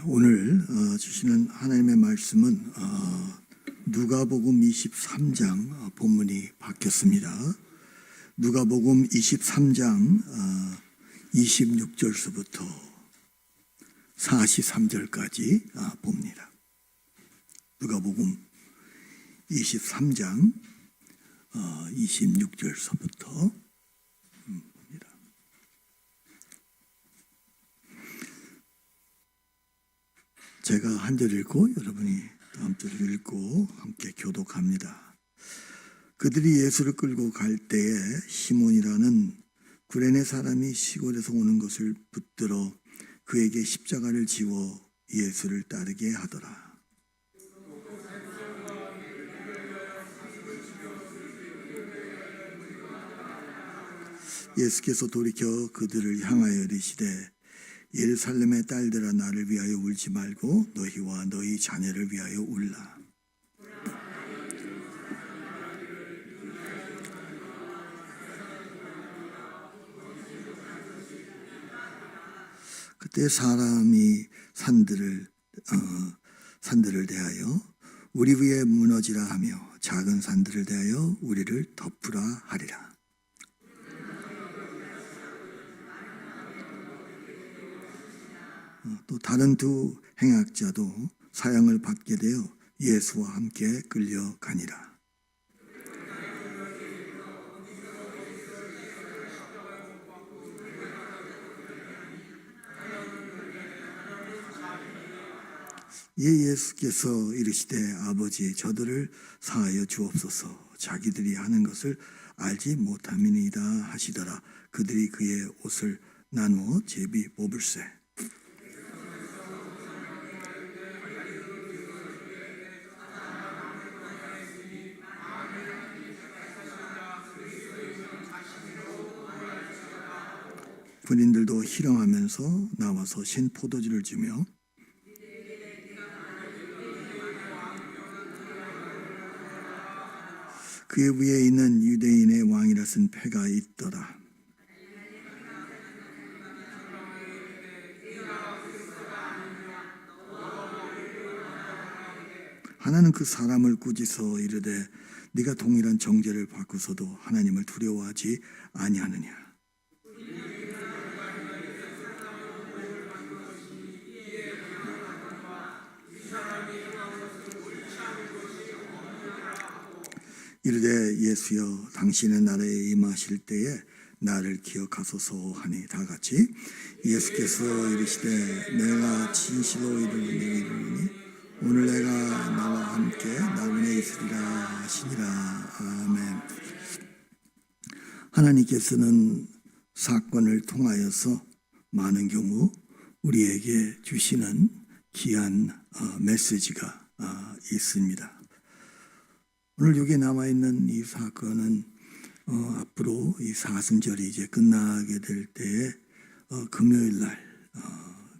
오늘 주시는 하나님의 말씀은 누가복음 23장 본문이 바뀌었습니다. 누가복음 23장 26절서부터 43절까지 봅니다. 누가복음 23장 26절서부터 봅니다. 제가 한 절 읽고 여러분이 다음 절을 읽고 함께 교독합니다. 그들이 예수를 끌고 갈 때에 시몬이라는 구레네 사람이 시골에서 오는 것을 붙들어 그에게 십자가를 지워 예수를 따르게 하더라. 예수께서 돌이켜 그들을 향하여 이르시되 예루살렘의 딸들아 나를 위하여 울지 말고 너희와 너희 자녀를 위하여 울라. 그때 사람이 산들을 대하여 우리 위에 무너지라 하며 작은 산들을 대하여 우리를 덮으라 하리라. 또 다른 두 행악자도 사형을 받게 되어 예수와 함께 끌려가니라. 예수께서 이르시되 아버지 저들을 사하여 주옵소서 자기들이 하는 것을 알지 못함이니이다 하시더라. 그들이 그의 옷을 나누어 제비 뽑을세. 군인들도 희롱하면서 나와서 신 포도주를 주며 그의 위에 있는 유대인의 왕이라 쓴 패가 있더라. 하나는 그 사람을 꾸짖어 이르되 네가 동일한 정죄를 받고서도 하나님을 두려워하지 아니하느냐. 이르되 예수여 당신의 나라에 임하실 때에 나를 기억하소서 하니 다같이 예수께서 이르시되 내가 진실로 이르노니 오늘 내가 나와 함께 나그네 있으리라 하시니라. 아멘. 하나님께서는 사건을 통하여서 많은 경우 우리에게 주시는 귀한 메시지가 있습니다. 오늘 여기 남아있는 이 사건은 앞으로 이 사순절이 이제 끝나게 될 때에 금요일날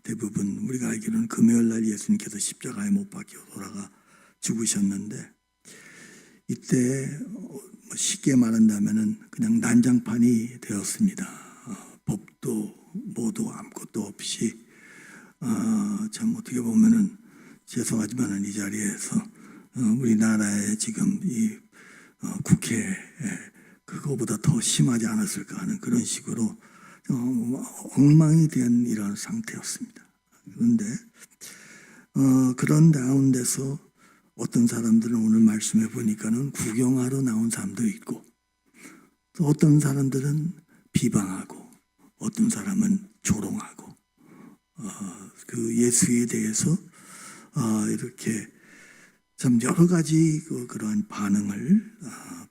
대부분 우리가 알기로는 금요일날 예수님께서 십자가에 못 박혀 돌아가 죽으셨는데 이때 쉽게 말한다면 그냥 난장판이 되었습니다. 법도 뭐도 아무것도 없이 참 어떻게 보면은 죄송하지만 이 자리에서 우리나라의 지금 이 국회 그거보다 더 심하지 않았을까 하는 그런 식으로 엉망이 된 이런 상태였습니다. 그런데 그런 가운데서 어떤 사람들은 오늘 말씀해 보니까는 구경하러 나온 사람도 있고 또 어떤 사람들은 비방하고 어떤 사람은 조롱하고 그 예수에 대해서 이렇게 참 여러 가지 그러한 반응을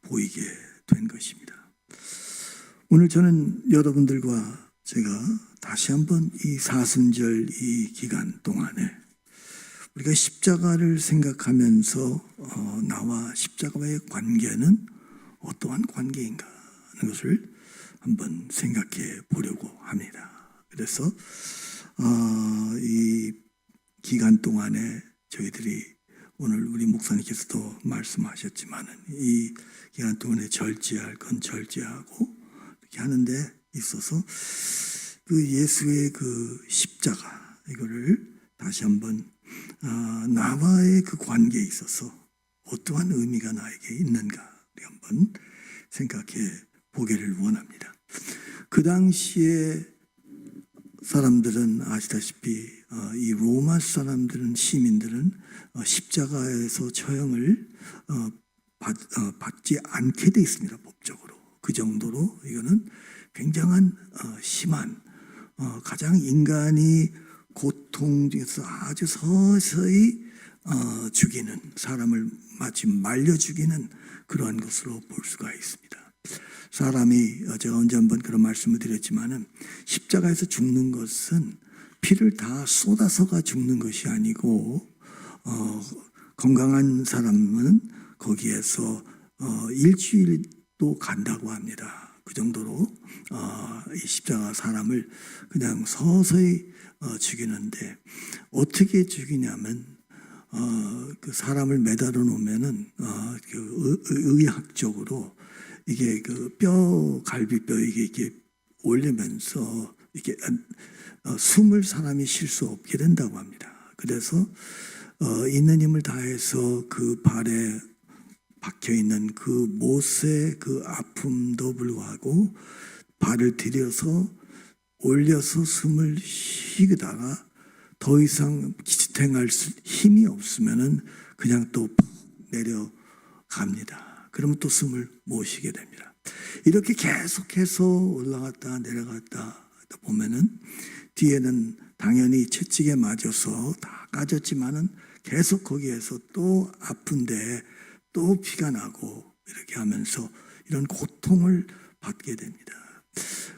보이게 된 것입니다. 오늘 저는 여러분들과 제가 다시 한번 이 사순절 이 기간 동안에 우리가 십자가를 생각하면서 나와 십자가와의 관계는 어떠한 관계인가 하는 것을 한번 생각해 보려고 합니다. 그래서 이 기간 동안에 저희들이 오늘 우리 목사님께서도 말씀하셨지만 이 기간 동안에 절제할 건 절제하고 이렇게 하는데 있어서 그 예수의 그 십자가 이거를 다시 한번 나와의 그 관계에 있어서 어떠한 의미가 나에게 있는가 우리 한번 생각해 보기를 원합니다. 그 당시에 사람들은 아시다시피 이 로마 사람들은 시민들은 십자가에서 처형을 받지 않게 돼 있습니다. 법적으로. 그 정도로 이거는 굉장한 심한 가장 인간이 고통 중에서 아주 서서히 죽이는 사람을 마치 말려 죽이는 그러한 것으로 볼 수가 있습니다. 사람이 제가 언제 한번 그런 말씀을 드렸지만은 십자가에서 죽는 것은 피를 다 쏟아서가 죽는 것이 아니고 건강한 사람은 거기에서 일주일도 간다고 합니다. 그 정도로 이 십자가 사람을 그냥 서서히 죽이는데 어떻게 죽이냐면 그 사람을 매달아 놓으면은 의학적으로 이게 그 갈비뼈 이게 올리면서 이게 숨을 사람이 쉴 수 없게 된다고 합니다. 그래서 있는 힘을 다해서 그 발에 박혀 있는 그 못의 그 아픔도 불구하고 발을 들여서 올려서 숨을 쉬다가 더 이상 지탱할 힘이 없으면은 그냥 또 내려갑니다. 그러면 또 숨을 못 쉬게 됩니다. 이렇게 계속해서 올라갔다 내려갔다 보면은 뒤에는 당연히 채찍에 맞아서 다 까졌지만은 계속 거기에서 또 아픈데 또 피가 나고 이렇게 하면서 이런 고통을 받게 됩니다.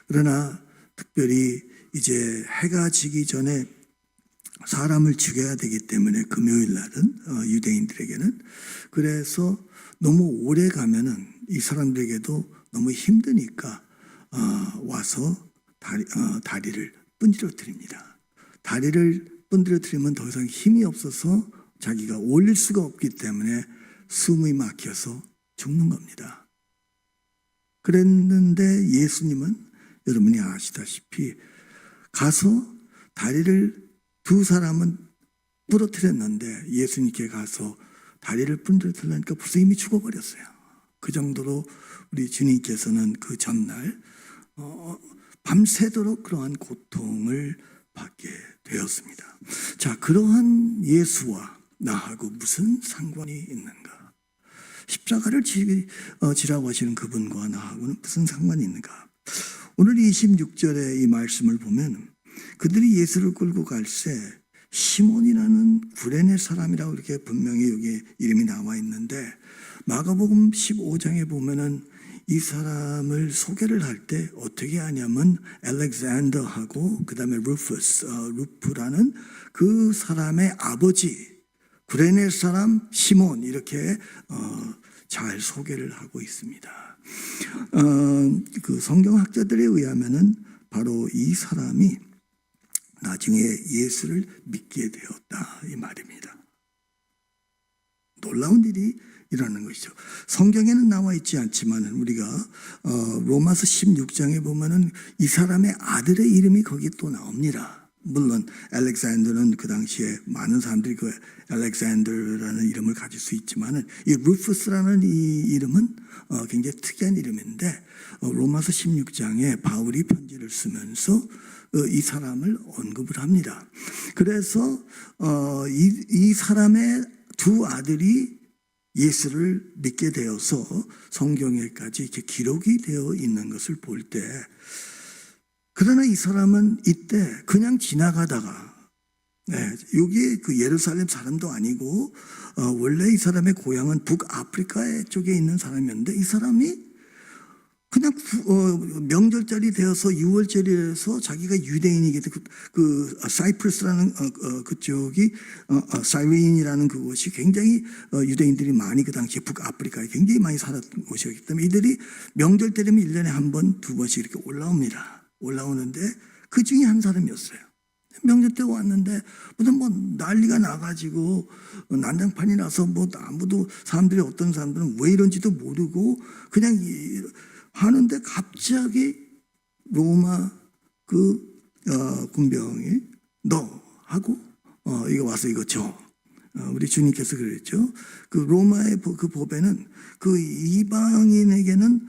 그러나 특별히 이제 해가 지기 전에 사람을 죽여야 되기 때문에 금요일 날은 유대인들에게는 그래서 너무 오래 가면은 이 사람들에게도 너무 힘드니까 와서 다리를 분지러뜨립니다. 다리를 분지러뜨리면 더 이상 힘이 없어서 자기가 올릴 수가 없기 때문에 숨이 막혀서 죽는 겁니다. 그랬는데 예수님은 여러분이 아시다시피 가서 다리를 두 사람은 부러뜨렸는데 예수님께 가서 다리를 부러뜨리니까 벌써 이미 죽어버렸어요. 그 정도로 우리 주님께서는 그 전날 밤새도록 그러한 고통을 받게 되었습니다. 자, 그러한 예수와 나하고 무슨 상관이 있는가? 십자가를 지라고 하시는 그분과 나하고는 무슨 상관이 있는가? 오늘 26절의 이 말씀을 보면 그들이 예수를 끌고 갈새 시몬이라는 구레네 사람이라고 이렇게 분명히 여기 이름이 나와 있는데 마가복음 15장에 보면은 이 사람을 소개를 할 때 어떻게 하냐면 알렉산더하고 그 다음에 루프라는 그 사람의 아버지 구레네 사람 시몬 이렇게 잘 소개를 하고 있습니다. 그 성경학자들에 의하면은 바로 이 사람이 나중에 예수를 믿게 되었다 이 말입니다. 놀라운 일이 일어나는 것이죠. 성경에는 나와 있지 않지만 우리가 로마서 16장에 보면은 이 사람의 아들의 이름이 거기 또 나옵니다. 물론 알렉산더는 그 당시에 많은 사람들이 그 알렉산더라는 이름을 가질 수 있지만은 이 루푸스라는 이 이름은 굉장히 특이한 이름인데 로마서 16장에 바울이 편지를 쓰면서 이 사람을 언급을 합니다. 그래서 이 사람의 두 아들이 예수를 믿게 되어서 성경에까지 이렇게 기록이 되어 있는 것을 볼 때 그러나 이 사람은 이때 그냥 지나가다가 여기 그 예루살렘 사람도 아니고 원래 이 사람의 고향은 북아프리카 쪽에 있는 사람이었는데 이 사람이 그냥 명절짜리 되어서 6월절이 되어서 자기가 유대인이기 때문에 그 사이프러스라는 그쪽이 사이린이라는 그곳이 굉장히 유대인들이 많이 그 당시에 북아프리카에 굉장히 많이 살았던 곳이었기 때문에 이들이 명절 때 되면 1년에 한 번, 두 번씩 이렇게 올라오는데 그 중에 한 사람이었어요. 명절 때 왔는데 무슨 뭐 난리가 나가지고 난장판이 나서 뭐 아무도 사람들이 어떤 사람들은 왜 이런지도 모르고 그냥 하는데 갑자기 로마 그 군병이 너 하고 이거 와서 이거 줘. 우리 주님께서 그랬죠. 그 로마의 그 법에는 그 이방인에게는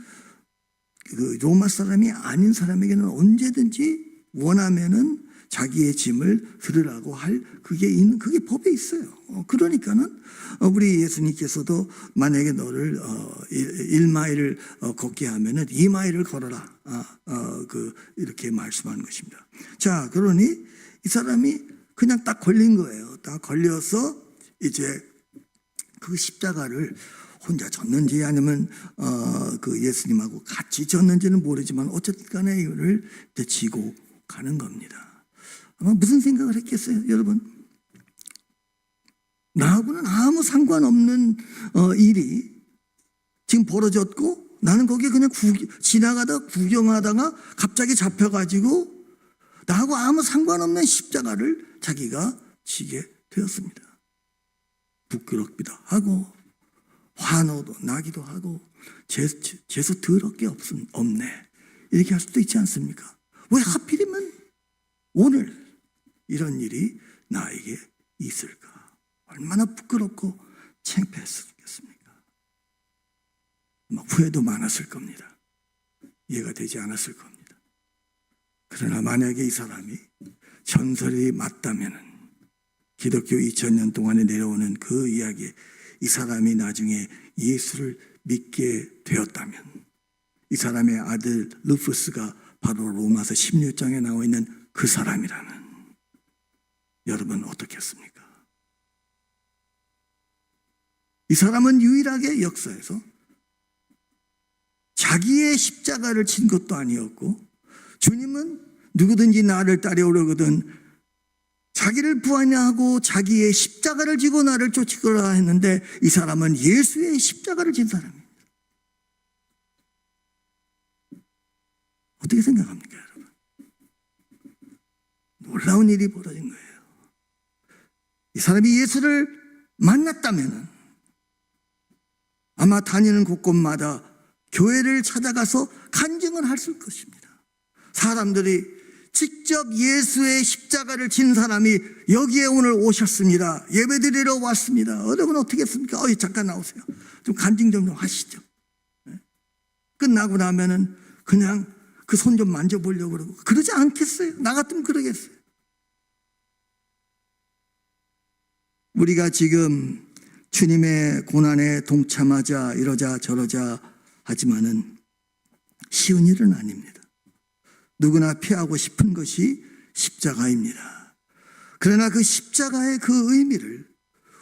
그 로마 사람이 아닌 사람에게는 언제든지 원하면은 자기의 짐을 들으라고 할 그게 법에 있어요. 그러니까는 우리 예수님께서도 만약에 너를 1마일을 걷게 하면은 2마일을 걸어라. 이렇게 말씀하는 것입니다. 자, 그러니 이 사람이 그냥 딱 걸린 거예요. 딱 걸려서 이제 그 십자가를 혼자 졌는지 아니면 그 예수님하고 같이 졌는지는 모르지만 어쨌든 간에 이거를 지고 가는 겁니다. 아마 무슨 생각을 했겠어요, 여러분? 나하고는 아무 상관없는 일이 지금 벌어졌고 나는 거기에 그냥 지나가다 구경하다가 갑자기 잡혀가지고 나하고 아무 상관없는 십자가를 자기가 지게 되었습니다. 부끄럽기도 하고 화노도 나기도 하고 재수 더럽게 없네 이렇게 할 수도 있지 않습니까? 왜 하필이면 오늘 이런 일이 나에게 있을까? 얼마나 부끄럽고 창피했겠습니까? 후회도 많았을 겁니다. 이해가 되지 않았을 겁니다. 그러나 만약에 이 사람이 전설이 맞다면 기독교 2000년 동안에 내려오는 그 이야기에 이 사람이 나중에 예수를 믿게 되었다면 이 사람의 아들 루푸스가 바로 로마서 16장에 나와 있는 그 사람이라면 여러분 어떻겠습니까? 이 사람은 유일하게 역사에서 자기의 십자가를 친 것도 아니었고 주님은 누구든지 나를 따라오려거든 자기를 부인하고 자기의 십자가를 지고 나를 쫓으라 했는데 이 사람은 예수의 십자가를 진 사람입니다. 어떻게 생각합니까, 여러분? 놀라운 일이 벌어진 거예요. 이 사람이 예수를 만났다면 아마 다니는 곳곳마다 교회를 찾아가서 간증을 했을 것입니다. 사람들이 직접 예수의 십자가를 진 사람이 여기에 오늘 오셨습니다. 예배드리러 왔습니다. 여러분 어떻게 했습니까? 잠깐 나오세요. 좀 간증 좀 하시죠. 끝나고 나면은 그냥 그 손 좀 만져보려고 그러고 그러지 않겠어요? 나 같으면 그러겠어요. 우리가 지금 주님의 고난에 동참하자 이러자 저러자 하지만은 쉬운 일은 아닙니다. 누구나 피하고 싶은 것이 십자가입니다. 그러나 그 십자가의 그 의미를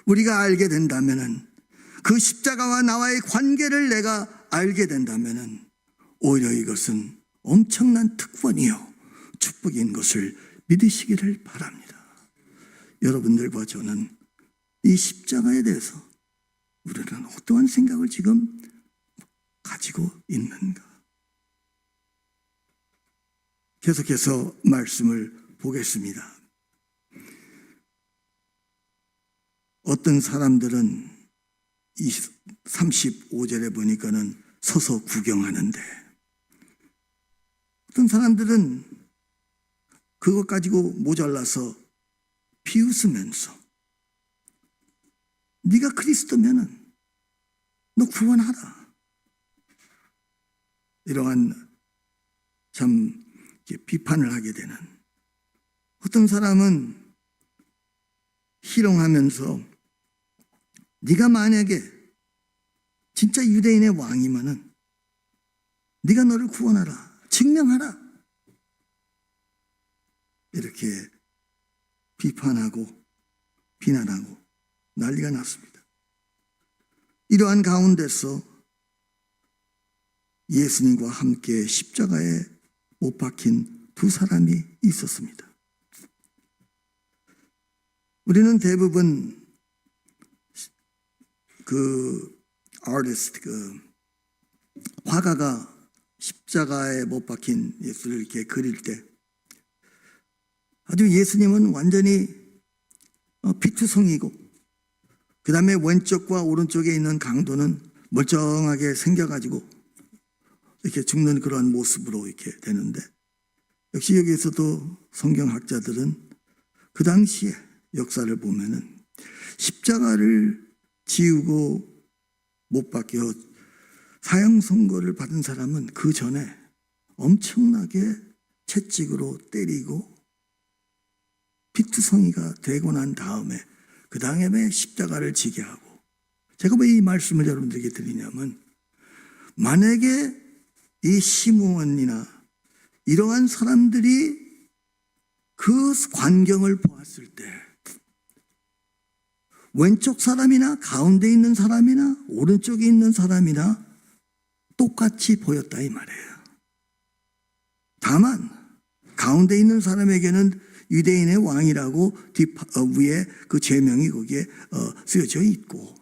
우리가 알게 된다면은 그 십자가와 나와의 관계를 내가 알게 된다면은 오히려 이것은 엄청난 특권이요 축복인 것을 믿으시기를 바랍니다. 여러분들과 저는 이 십자가에 대해서 우리는 어떠한 생각을 지금 가지고 있는가? 계속해서 말씀을 보겠습니다. 어떤 사람들은 이 35절에 보니까는 서서 구경하는데 어떤 사람들은 그것 가지고 모자라서 비웃으면서 네가 그리스도면은 너 구원하라. 이러한 참 비판을 하게 되는 어떤 사람은 희롱하면서 네가 만약에 진짜 유대인의 왕이면은 네가 너를 구원하라. 증명하라. 이렇게 비판하고 비난하고 난리가 났습니다. 이러한 가운데서 예수님과 함께 십자가에 못 박힌 두 사람이 있었습니다. 우리는 대부분 화가가 십자가에 못 박힌 예수를 이렇게 그릴 때 아주 예수님은 완전히 피투성이고 그 다음에 왼쪽과 오른쪽에 있는 강도는 멀쩡하게 생겨가지고 이렇게 죽는 그러한 모습으로 이렇게 되는데 역시 여기에서도 성경학자들은 그 당시에 역사를 보면은 십자가를 지우고 못 박혀 사형 선고를 받은 사람은 그 전에 엄청나게 채찍으로 때리고 피투성이가 되고 난 다음에 그 다음에 십자가를 지게 하고, 제가 왜 이 말씀을 여러분들에게 드리냐면, 만약에 이 시므온이나 이러한 사람들이 그 광경을 보았을 때 왼쪽 사람이나 가운데 있는 사람이나 오른쪽에 있는 사람이나 똑같이 보였다 이 말이에요. 다만 가운데 있는 사람에게는 유대인의 왕이라고 위에 그 제명이 거기에 쓰여져 있고,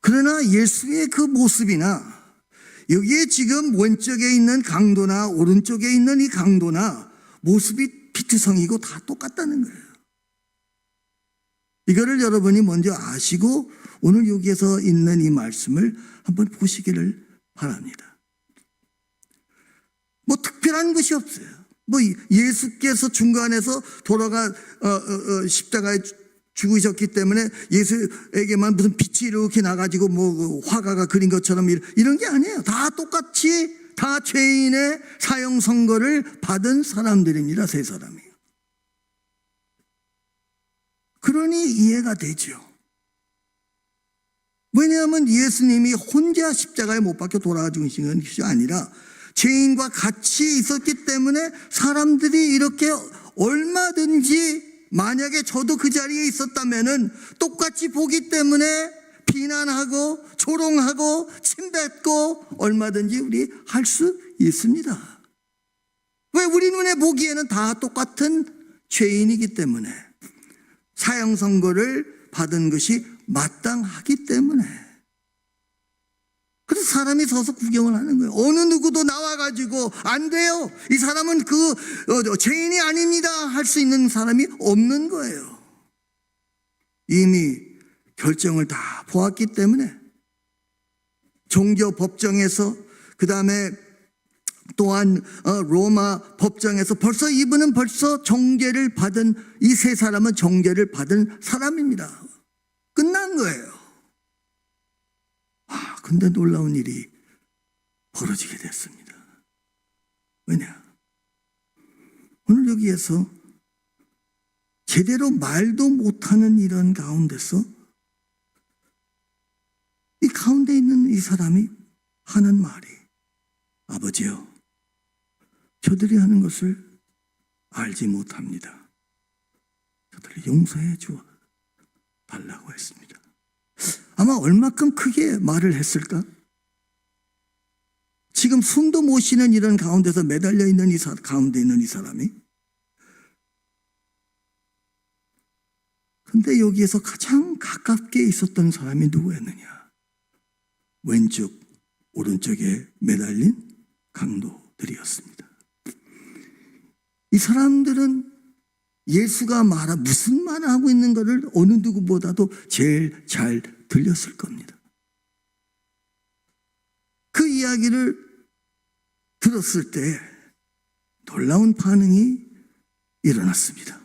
그러나 예수의 그 모습이나 여기에 지금 왼쪽에 있는 강도나 오른쪽에 있는 이 강도나 모습이 피투성이고 다 똑같다는 거예요. 이거를 여러분이 먼저 아시고 오늘 여기에서 있는 이 말씀을 한번 보시기를 바랍니다. 뭐 특별한 것이 없어요. 뭐 예수께서 중간에서 돌아가 십자가에 죽으셨기 때문에 예수에게만 무슨 빛이 이렇게 나가지고 뭐 화가가 그린 것처럼 이런 게 아니에요. 다 똑같이 다 죄인의 사형 선고를 받은 사람들입니다. 세 사람이. 그러니 이해가 되죠. 왜냐하면 예수님이 혼자 십자가에 못 박혀 돌아가 죽으신 것이 아니라 죄인과 같이 있었기 때문에 사람들이 이렇게 얼마든지, 만약에 저도 그 자리에 있었다면은 똑같이 보기 때문에 비난하고 조롱하고 침뱉고 얼마든지 우리 할 수 있습니다. 왜? 우리 눈에 보기에는 다 똑같은 죄인이기 때문에, 사형 선고를 받은 것이 마땅하기 때문에. 그래서 사람이 서서 구경을 하는 거예요. 어느 누구도 나와가지고 안 돼요, 이 사람은 죄인이 아닙니다 할 수 있는 사람이 없는 거예요. 이미 결정을 다 보았기 때문에. 종교 법정에서, 그 다음에 또한 로마 법정에서 벌써 이분은 벌써 정죄를 받은, 이 세 사람은 정죄를 받은 사람입니다. 끝난 거예요. 근데 놀라운 일이 벌어지게 됐습니다. 왜냐? 오늘 여기에서 제대로 말도 못하는 이런 가운데서 이 가운데 있는 이 사람이 하는 말이, 아버지요, 저들이 하는 것을 알지 못합니다. 저들을 용서해 주어 달라고 했습니다. 아마 얼마큼 크게 말을 했을까? 지금 숨도 못 쉬는 이런 가운데서 매달려 있는 가운데 있는 이 사람이, 근데 여기에서 가장 가깝게 있었던 사람이 누구였느냐? 왼쪽 오른쪽에 매달린 강도들이었습니다. 이 사람들은 예수가 무슨 말을 하고 있는 것을 어느 누구보다도 제일 잘 들렸을 겁니다. 그 이야기를 들었을 때 놀라운 반응이 일어났습니다.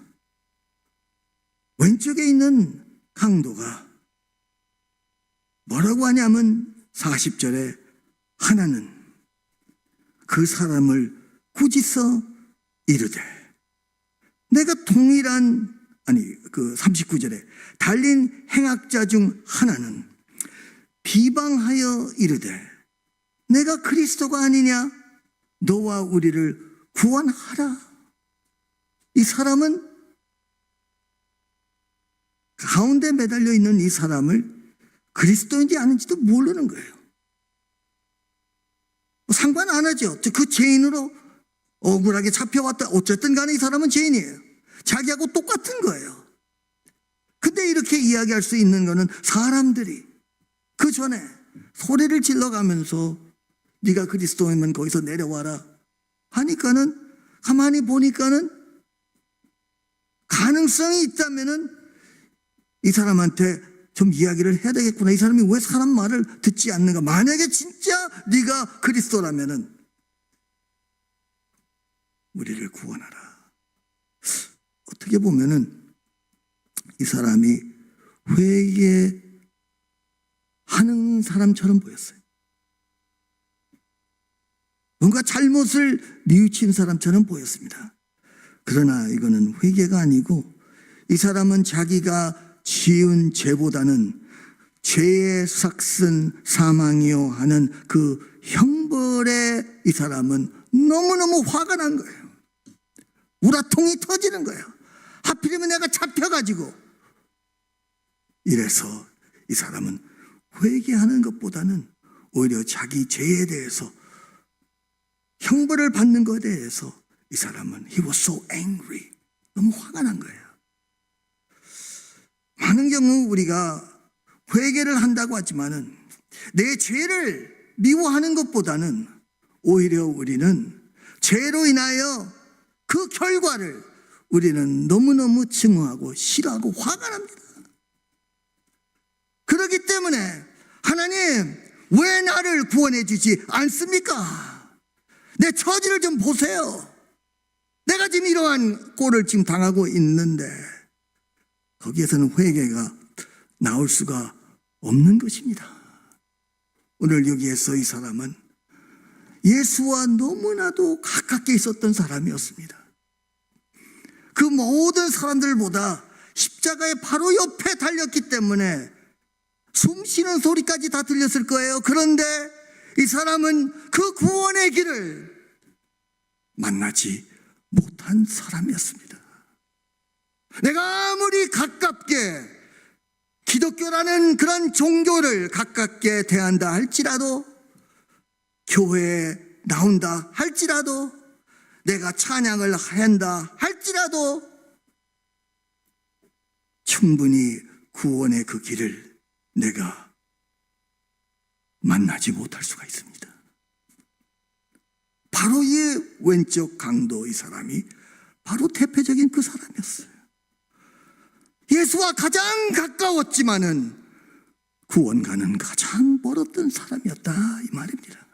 왼쪽에 있는 강도가 뭐라고 하냐면 40절에 하나는 그 사람을 꾸짖어 이르되, 내가 동일한, 그 39절에 달린 행악자 중 하나는 비방하여 이르되, 내가 그리스도가 아니냐? 너와 우리를 구원하라. 이 사람은, 가운데 매달려 있는 이 사람을 그리스도인지 아닌지도 모르는 거예요. 상관 안 하죠. 그 죄인으로 억울하게 잡혀왔다. 어쨌든 간에 이 사람은 죄인이에요. 자기하고 똑같은 거예요. 근데 이렇게 이야기할 수 있는 거는 사람들이 그 전에 소리를 질러가면서 네가 그리스도이면 거기서 내려와라 하니까는, 가만히 보니까는 가능성이 있다면은 이 사람한테 좀 이야기를 해야 되겠구나. 이 사람이 왜 사람 말을 듣지 않는가? 만약에 진짜 네가 그리스도라면은 우리를 구원하라. 어떻게 보면은 이 사람이 회개하는 사람처럼 보였어요. 뭔가 잘못을 뉘우친 사람처럼 보였습니다. 그러나 이거는 회개가 아니고 이 사람은 자기가 지은 죄보다는 죄의 삭슨 사망이요 하는 그 형벌에 이 사람은 너무너무 화가 난 거예요. 우라통이 터지는 거예요. 하필이면 내가 잡혀가지고. 이래서 이 사람은 회개하는 것보다는 오히려 자기 죄에 대해서 형벌을 받는 것에 대해서 이 사람은 he was so angry. 너무 화가 난 거예요. 많은 경우 우리가 회개를 한다고 하지만은 내 죄를 미워하는 것보다는 오히려 우리는 죄로 인하여 그 결과를 우리는 너무너무 증오하고 싫어하고 화가 납니다. 그렇기 때문에 하나님 왜 나를 구원해 주지 않습니까? 내 처지를 좀 보세요. 내가 지금 이러한 꼴을 지금 당하고 있는데 거기에서는 회개가 나올 수가 없는 것입니다. 오늘 여기에서 이 사람은 예수와 너무나도 가깝게 있었던 사람이었습니다. 그 모든 사람들보다 십자가의 바로 옆에 달렸기 때문에 숨 쉬는 소리까지 다 들렸을 거예요. 그런데 이 사람은 그 구원의 길을 만나지 못한 사람이었습니다. 내가 아무리 가깝게 기독교라는 그런 종교를 가깝게 대한다 할지라도, 교회에 나온다 할지라도, 내가 찬양을 한다 할지라도 충분히 구원의 그 길을 내가 만나지 못할 수가 있습니다. 바로 이 왼쪽 강도 이 사람이 바로 대표적인 그 사람이었어요. 예수와 가장 가까웠지만은 구원과는 가장 멀었던 사람이었다 이 말입니다.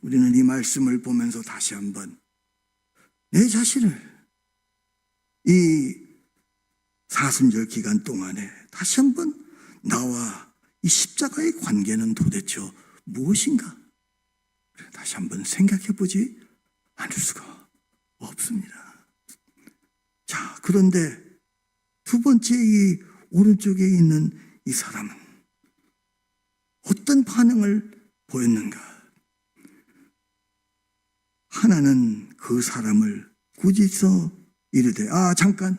우리는 이 말씀을 보면서 다시 한번 내 자신을 이 사순절 기간 동안에 다시 한번 나와 이 십자가의 관계는 도대체 무엇인가? 다시 한번 생각해 보지 않을 수가 없습니다. 자, 그런데 두 번째 이 오른쪽에 있는 이 사람은 어떤 반응을 보였는가? 하나는 그 사람을 꾸짖어 이르되, 잠깐,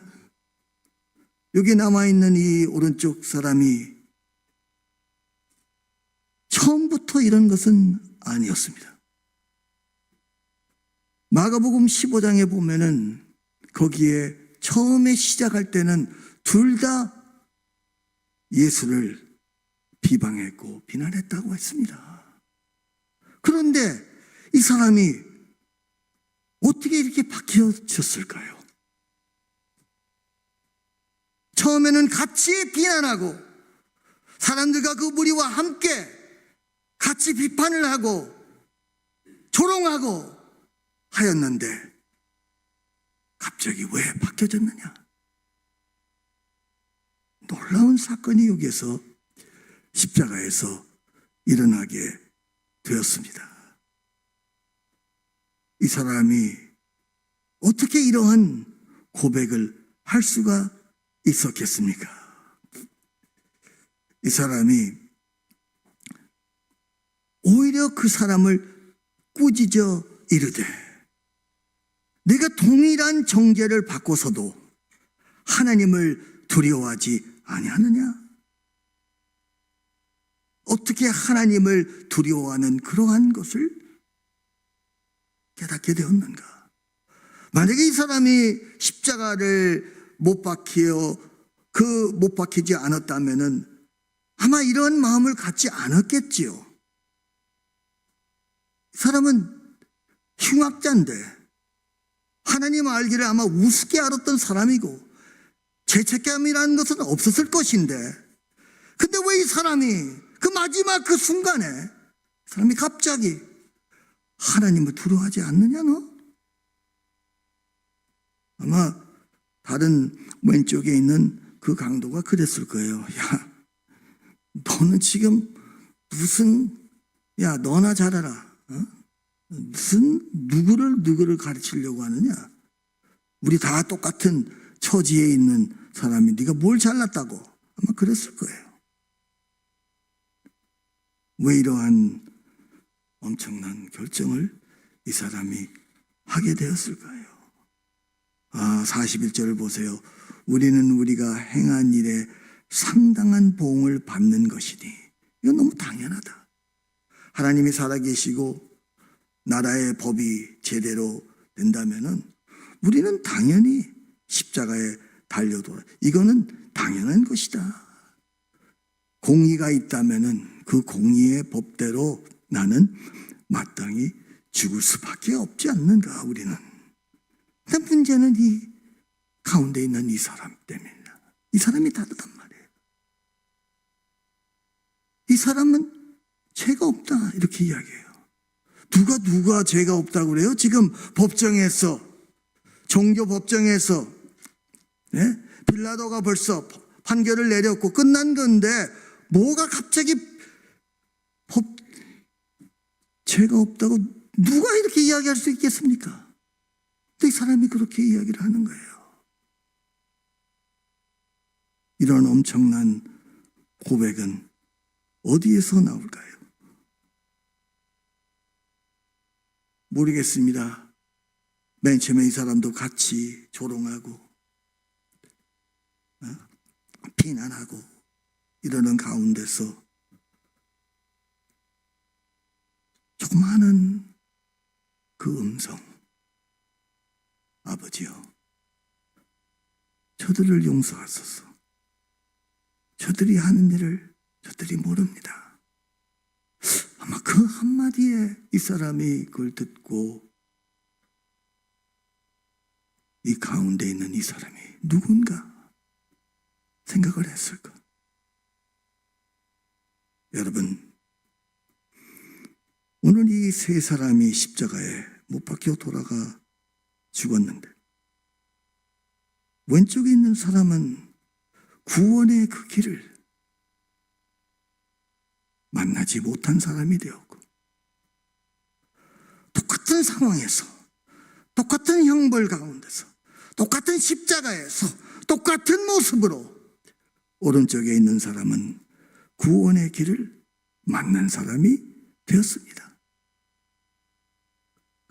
여기 남아있는 이 오른쪽 사람이 처음부터 이런 것은 아니었습니다. 마가복음 15장에 보면은 거기에 처음에 시작할 때는 둘 다 예수를 비방했고 비난했다고 했습니다. 그런데 이 사람이 어떻게 이렇게 바뀌어졌을까요? 처음에는 같이 비난하고 사람들과 그 무리와 함께 같이 비판을 하고 조롱하고 하였는데 갑자기 왜 바뀌어졌느냐? 놀라운 사건이 여기에서 십자가에서 일어나게 되었습니다. 이 사람이 어떻게 이러한 고백을 할 수가 있었겠습니까? 이 사람이 오히려 그 사람을 꾸짖어 이르되, 내가 동일한 정죄를 받고서도 하나님을 두려워하지 아니하느냐? 어떻게 하나님을 두려워하는 그러한 것을 깨닫게 되었는가? 만약에 이 사람이 십자가를 못 박히지 않았다면은 아마 이런 마음을 갖지 않았겠지요. 이 사람은 흉악자인데 하나님 알기를 아마 우습게 알았던 사람이고 죄책감이라는 것은 없었을 것인데, 근데 왜 이 사람이 그 마지막 그 순간에 사람이 갑자기 하나님을 두려워하지 않느냐 너? 아마 다른 왼쪽에 있는 그 강도가 그랬을 거예요. 야, 너는 지금 무슨, 야, 너나 잘하라. 어? 무슨 누구를 가르치려고 하느냐? 우리 다 똑같은 처지에 있는 사람이 네가 뭘 잘났다고 아마 그랬을 거예요. 왜 이러한 엄청난 결정을 이 사람이 하게 되었을까요? 41절을 보세요. 우리는 우리가 행한 일에 상당한 보응을 받는 것이니. 이건 너무 당연하다. 하나님이 살아계시고 나라의 법이 제대로 된다면은 우리는 당연히 십자가에 달려돌아. 이거는 당연한 것이다. 공의가 있다면은 그 공의의 법대로 나는 마땅히 죽을 수밖에 없지 않는가, 우리는. 근데 문제는 이 가운데 있는 이 사람 때문이다. 이 사람이 다르단 말이에요. 이 사람은 죄가 없다, 이렇게 이야기해요. 누가 죄가 없다고 그래요? 지금 법정에서, 종교 법정에서, 네? 빌라도가 벌써 판결을 내렸고 끝난 건데 뭐가 갑자기 죄가 없다고 누가 이렇게 이야기할 수 있겠습니까? 근데 이 사람이 그렇게 이야기를 하는 거예요. 이런 엄청난 고백은 어디에서 나올까요? 모르겠습니다. 맨 처음에 이 사람도 같이 조롱하고 비난하고 이러는 가운데서 조그마한 그 음성, 아버지요, 저들을 용서하소서. 저들이 하는 일을 저들이 모릅니다. 아마 그 한마디에 이 사람이 그걸 듣고 이 가운데 있는 이 사람이 누군가 생각을 했을까? 여러분, 오늘 이 세 사람이 십자가에 못 박혀 돌아가 죽었는데 왼쪽에 있는 사람은 구원의 그 길을 만나지 못한 사람이 되었고 똑같은 상황에서 똑같은 형벌 가운데서 똑같은 십자가에서 똑같은 모습으로 오른쪽에 있는 사람은 구원의 길을 만난 사람이 되었습니다.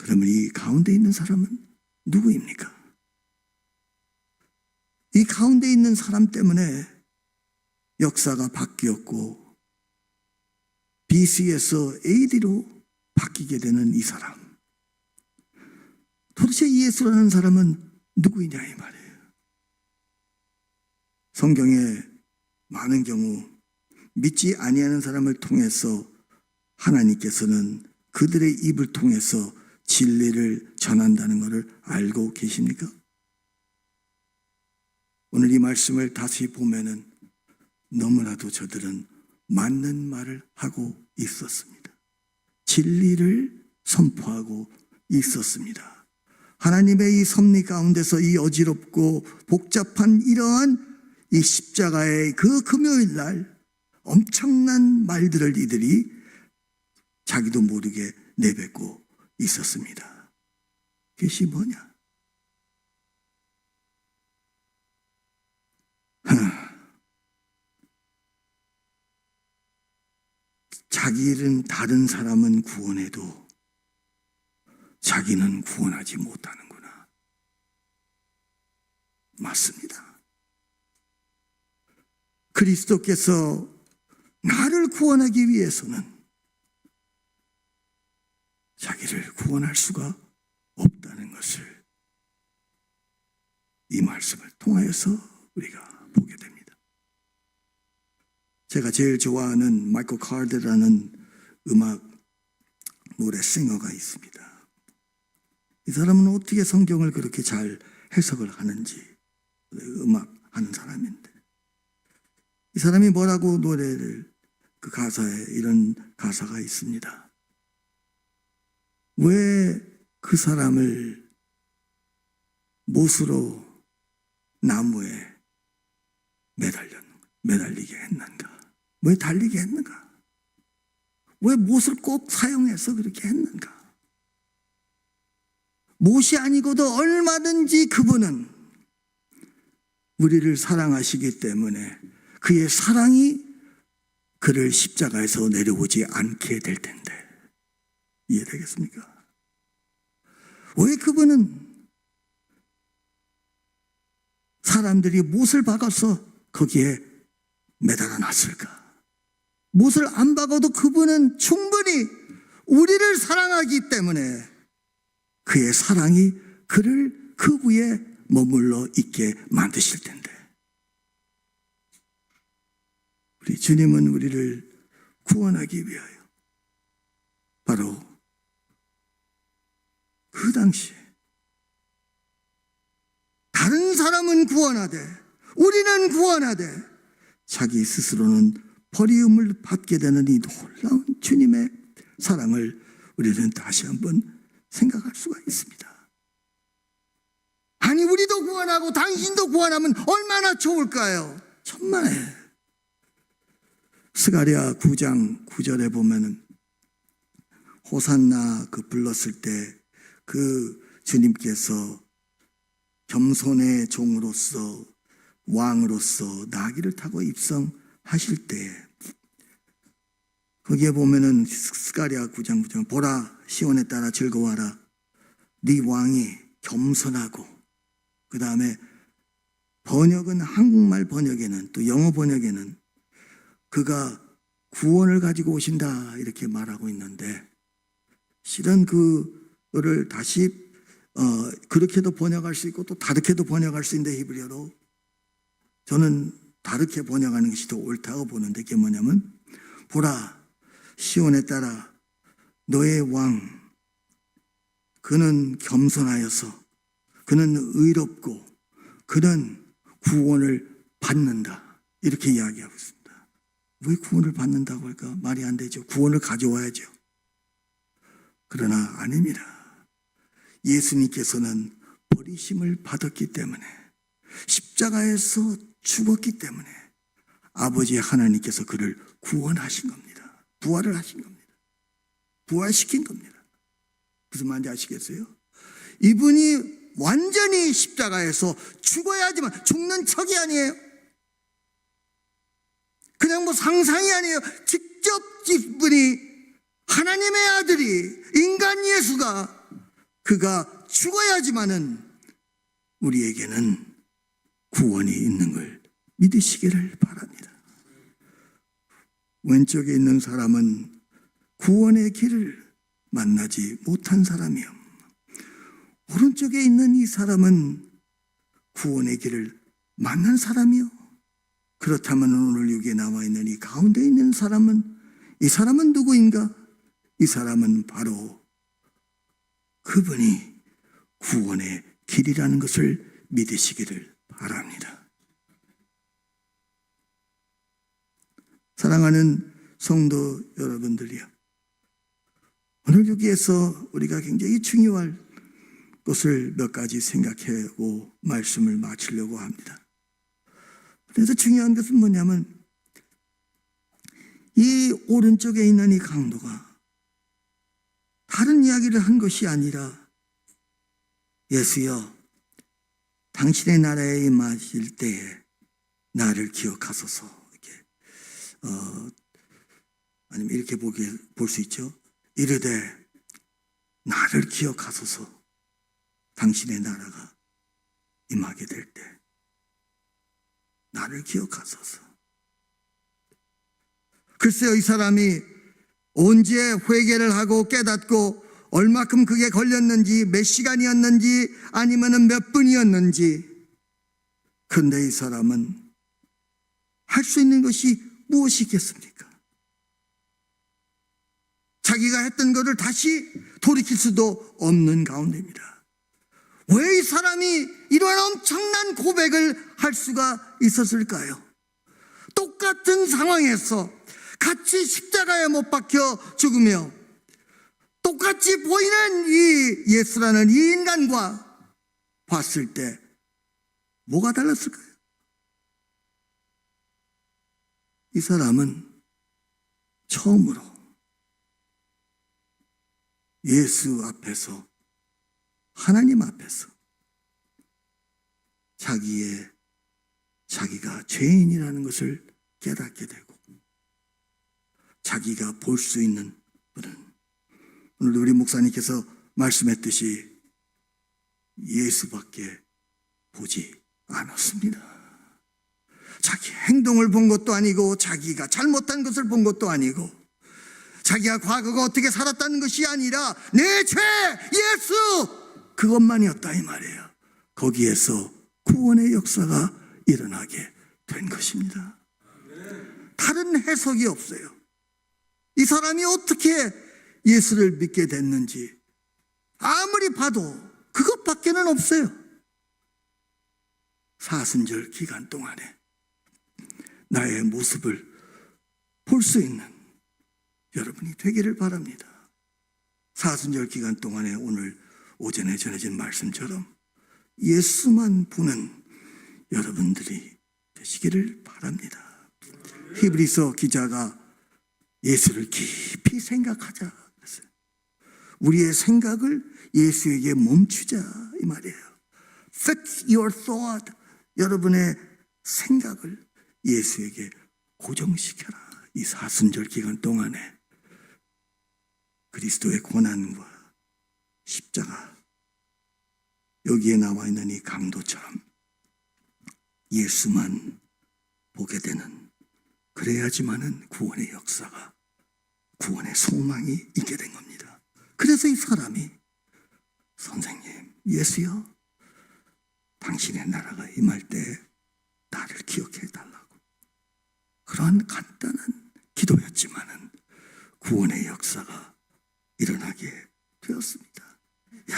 그러면 이 가운데 있는 사람은 누구입니까? 이 가운데 있는 사람 때문에 역사가 바뀌었고 BC에서 AD로 바뀌게 되는 이 사람. 도대체 예수라는 사람은 누구이냐 이 말이에요. 성경에 많은 경우 믿지 아니하는 사람을 통해서 하나님께서는 그들의 입을 통해서 진리를 전한다는 것을 알고 계십니까? 오늘 이 말씀을 다시 보면은 너무나도 저들은 맞는 말을 하고 있었습니다. 진리를 선포하고 있었습니다. 하나님의 이 섭리 가운데서 이 어지럽고 복잡한 이러한 이 십자가의 그 금요일 날 엄청난 말들을 이들이 자기도 모르게 내뱉고 있었습니다. 그것이 뭐냐? 자기 일은 다른 사람은 구원해도 자기는 구원하지 못하는구나. 맞습니다. 그리스도께서 나를 구원하기 위해서는 자기를 구원할 수가 없다는 것을 이 말씀을 통하여서 우리가 보게 됩니다. 제가 제일 좋아하는 마이클 카드라는 음악 노래 싱어가 있습니다. 이 사람은 어떻게 성경을 그렇게 잘 해석을 하는지, 음악 하는 사람인데 이 사람이 뭐라고 노래를, 그 가사에 이런 가사가 있습니다. 왜 그 사람을 못으로 나무에 매달리게 했는가? 왜 달리게 했는가? 왜 못을 꼭 사용해서 그렇게 했는가? 못이 아니고도 얼마든지 그분은 우리를 사랑하시기 때문에 그의 사랑이 그를 십자가에서 내려오지 않게 될 텐데 이해되겠습니까? 왜 그분은 사람들이 못을 박아서 거기에 매달아 놨을까? 못을 안 박아도 그분은 충분히 우리를 사랑하기 때문에 그의 사랑이 그를 그 위에 머물러 있게 만드실 텐데 우리 주님은 우리를 구원하기 위하여 바로 그 당시에 다른 사람은 구원하되 우리는 구원하되 자기 스스로는 버리움을 받게 되는 이 놀라운 주님의 사랑을 우리는 다시 한번 생각할 수가 있습니다. 아니 우리도 구원하고 당신도 구원하면 얼마나 좋을까요? 천만에. 스가랴 9장 9절에 보면은 호산나 그 불렀을 때 그 주님께서 겸손의 종으로서 왕으로서 나귀를 타고 입성하실 때 거기에 보면은 스가랴 9장 9절 보라 시온에 따라 즐거워하라 네 왕이 겸손하고 그 다음에 번역은 한국말 번역에는 또 영어 번역에는 그가 구원을 가지고 오신다 이렇게 말하고 있는데 실은 그거를 다시 그렇게도 번역할 수 있고 또 다르게도 번역할 수 있는데 히브리어로 저는 다르게 번역하는 것이 더 옳다고 보는데 그게 뭐냐면 보라 시온에 따라 너의 왕 그는 겸손하여서 그는 의롭고 그는 구원을 받는다 이렇게 이야기하고 있습니다. 왜 구원을 받는다고 할까? 말이 안 되죠. 구원을 가져와야죠. 그러나 아닙니다. 예수님께서는 버리심을 받았기 때문에 십자가에서 죽었기 때문에 아버지 하나님께서 그를 구원하신 겁니다. 부활을 하신 겁니다. 부활시킨 겁니다. 무슨 말인지 아시겠어요? 이분이 완전히 십자가에서 죽어야지만 죽는 척이 아니에요. 그냥 뭐 상상이 아니에요. 직접 이분이 하나님의 아들이 인간 예수가 그가 죽어야지만은 우리에게는 구원이 있는 걸 믿으시기를 바랍니다. 왼쪽에 있는 사람은 구원의 길을 만나지 못한 사람이요. 오른쪽에 있는 이 사람은 구원의 길을 만난 사람이요. 그렇다면 오늘 여기에 나와 있는 이 가운데 있는 사람은 이 사람은 누구인가? 이 사람은 바로 그분이 구원의 길이라는 것을 믿으시기를 바랍니다. 사랑하는 성도 여러분들이요. 오늘 여기에서 우리가 굉장히 중요할 것을 몇 가지 생각하고 말씀을 마치려고 합니다. 그래서 중요한 것은 뭐냐면 이 오른쪽에 있는 이 강도가 다른 이야기를 한 것이 아니라 예수여 당신의 나라에 임하실 때에 나를 기억하소서 이렇게 아니면 이렇게 볼 수 있죠. 이르되 나를 기억하소서 당신의 나라가 임하게 될 때 나를 기억하소서. 글쎄요 이 사람이 언제 회개를 하고 깨닫고 얼마큼 그게 걸렸는지 몇 시간이었는지 아니면 몇 분이었는지 그런데 이 사람은 할 수 있는 것이 무엇이겠습니까? 자기가 했던 것을 다시 돌이킬 수도 없는 가운데입니다. 왜 이 사람이 이런 엄청난 고백을 할 수가 있었을까요? 똑같은 상황에서 같이 십자가에 못 박혀 죽으며 똑같이 보이는 이 예수라는 이 인간과 봤을 때 뭐가 달랐을까요? 이 사람은 처음으로 예수 앞에서, 하나님 앞에서 자기가 죄인이라는 것을 깨닫게 되고, 자기가 볼 수 있는 분은, 오늘도 우리 목사님께서 말씀했듯이 예수밖에 보지 않았습니다. 자기 행동을 본 것도 아니고, 자기가 잘못한 것을 본 것도 아니고, 자기가 과거가 어떻게 살았다는 것이 아니라 내 죄, 예수, 그것만이었다 이 말이에요. 거기에서 구원의 역사가 일어나게 된 것입니다. 다른 해석이 없어요. 이 사람이 어떻게 예수를 믿게 됐는지 아무리 봐도 그것밖에는 없어요. 사순절 기간 동안에 나의 모습을 볼 수 있는 여러분이 되기를 바랍니다. 사순절 기간 동안에 오늘 오전에 전해진 말씀처럼 예수만 보는 여러분들이 되시기를 바랍니다. 히브리서 기자가 예수를 깊이 생각하자 그랬어요. 우리의 생각을 예수에게 멈추자 이 말이에요. Fix your thought. 여러분의 생각을 예수에게 고정시켜라. 이 사순절 기간 동안에 그리스도의 고난과 십자가, 여기에 나와 있는 이 강도처럼 예수만 보게 되는, 그래야지만은 구원의 역사가, 구원의 소망이 있게 된 겁니다. 그래서 이 사람이 선생님, 예수여, 당신의 나라가 임할 때 나를 기억해 달라고, 그러한 간단한 기도였지만은 구원의 역사가 일어나게 되었습니다. 야,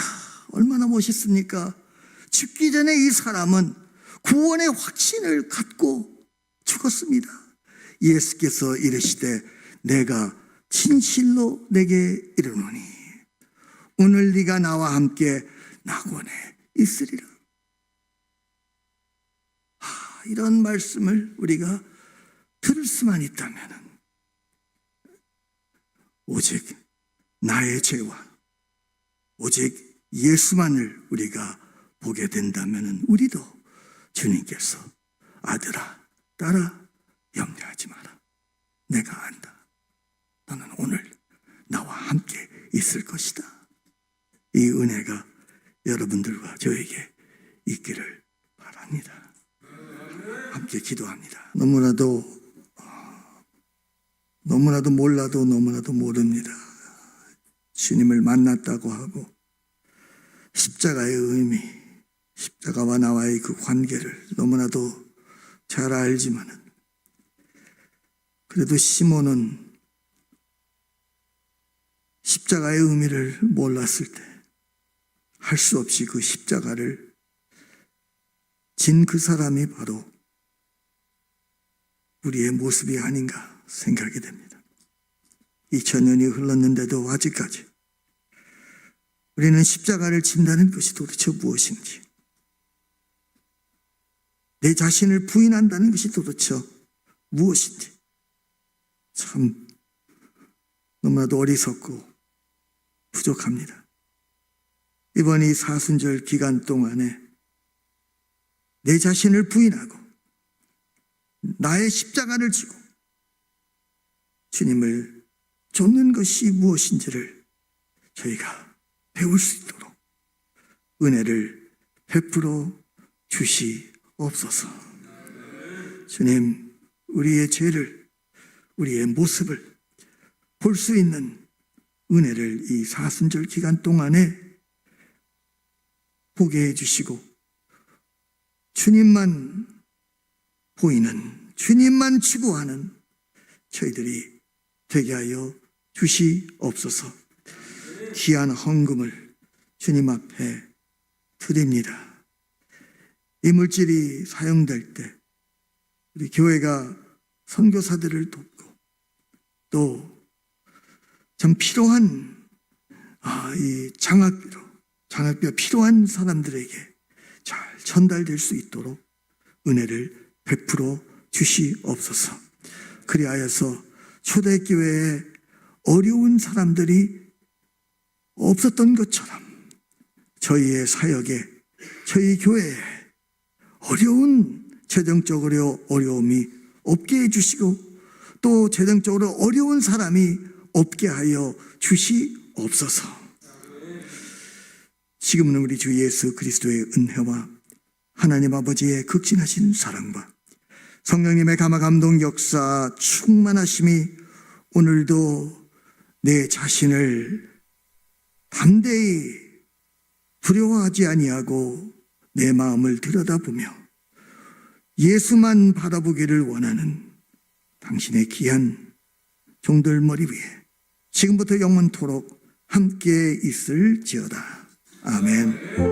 얼마나 멋있습니까? 죽기 전에 이 사람은 구원의 확신을 갖고 죽었습니다. 예수께서 이르시되 내가 진실로 내게 이르노니 오늘 네가 나와 함께 낙원에 있으리라. 이런 말씀을 우리가 들을 수만 있다면, 오직 나의 죄와 오직 예수만을 우리가 보게 된다면 우리도 주님께서 아들아, 딸아, 염려하지 마라. 내가 안다. 너는 오늘 나와 함께 있을 것이다. 이 은혜가 여러분들과 저에게 있기를 바랍니다. 함께 기도합니다. 너무나도 몰라도 너무나도 모릅니다. 주님을 만났다고 하고 십자가의 의미, 십자가와 나와의 그 관계를 너무나도 잘 알지만은, 그래도 시몬은 십자가의 의미를 몰랐을 때 할 수 없이 그 십자가를 진 그 사람이 바로 우리의 모습이 아닌가 생각이 됩니다. 2000년이 흘렀는데도 아직까지 우리는 십자가를 진다는 것이 도대체 무엇인지, 내 자신을 부인한다는 것이 도대체 무엇인지 참 너무나도 어리석고 부족합니다. 이번 이 사순절 기간 동안에 내 자신을 부인하고 나의 십자가를 지고 주님을 좇는 것이 무엇인지를 저희가 배울 수 있도록 은혜를 베풀어 주시옵소서. 주님, 우리의 죄를, 우리의 모습을 볼 수 있는 은혜를 이 사순절 기간 동안에 보게 해주시고, 주님만 보이는, 주님만 추구하는 저희들이 되게 하여 주시옵소서. 귀한 헌금을 주님 앞에 드립니다. 이 물질이 사용될 때 우리 교회가 선교사들을 돕고 또 좀 필요한 이 장학비가 필요한 사람들에게 잘 전달될 수 있도록 은혜를 베풀어 주시옵소서. 그리하여서 초대교회에 어려운 사람들이 없었던 것처럼 저희의 사역에, 저희 교회에 어려운 재정적으로 어려움이 없게 해주시고 또 재정적으로 어려운 사람이 없게 하여 주시옵소서. 지금은 우리 주 예수 그리스도의 은혜와 하나님 아버지의 극진하신 사랑과 성령님의 감화 감동 역사 충만하심이 오늘도 내 자신을 담대히 두려워하지 아니하고 내 마음을 들여다보며 예수만 바라보기를 원하는 당신의 귀한 종들 머리 위에 지금부터 영원토록 함께 있을지어다. 아멘.